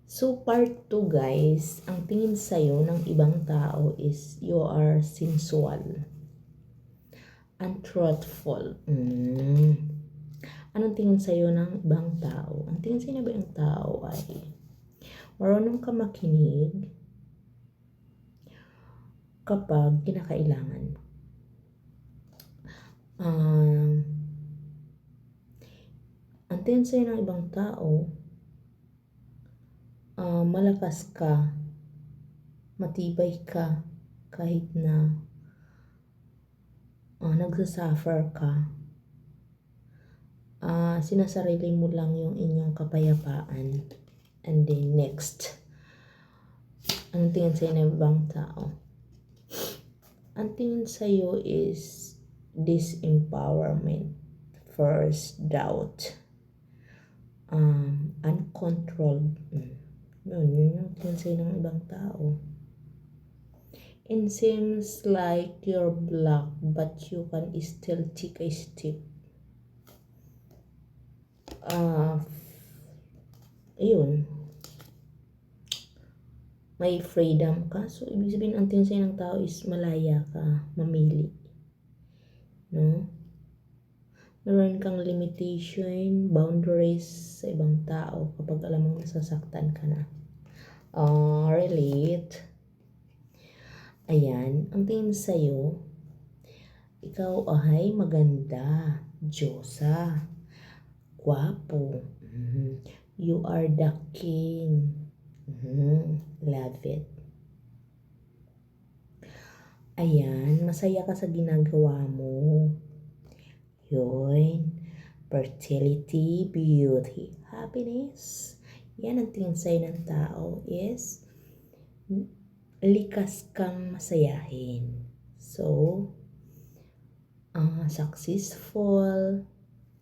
So part 2 guys, ang tingin sa'yo ng ibang tao is you are sensual, untruthful. Anong tingin sa'yo ng ibang tao? Ang tingin sa'yo ng ibang tao ay marunong ka makinig kapag kinakailangan. Ang tingin sa'yo ng ibang tao, malakas ka, matibay ka, kahit na nagsasuffer ka. Sinasarili mo lang yung inyong kapayapaan. And then next, ang tingin sa'yo ng ibang tao, ang tingin sa'yo is disempowerment, first doubt, uncontrolled. Yun yung tingin sa'yo ng ibang tao. It seems like you're black but you can still take a step. Ayun. May freedom ka. So, ibig sabihin, ang tingin sa'yo ng tao is malaya ka, mamili. No? Meron kang limitation, boundaries sa ibang tao kapag alam mong nasasaktan ka na. Relate. Ayan, ang tingin sa'yo, ikaw ay maganda, Diyosa, gwapo. You are the king. Love it. Ayan, masaya ka sa ginagawa mo. Yun. Fertility, beauty, happiness. Yan ang tingin sa'yo ng tao is likas kang masayahin. So, successful.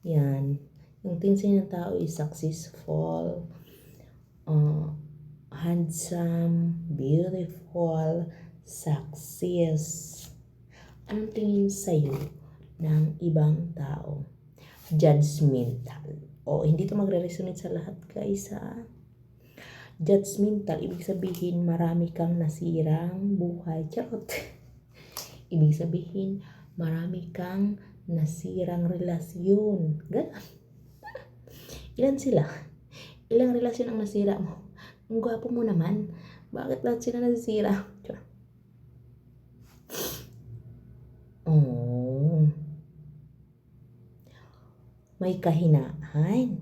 Yan. Yung tingin sa'yo ng tao is successful, handsome, beautiful, success. Anong tingin sa'yo ng ibang tao? Judgmental. Hindi to magre-resonate sa lahat guys Judgmental, ibig sabihin marami kang nasirang buhay. Charot. Ibig sabihin marami kang nasirang relasyon. Ganun. Ilan sila? Ilang relasyon ang nasira mo? Ang gwapo mo naman. Bakit lahat sila nasira? May kahinaan.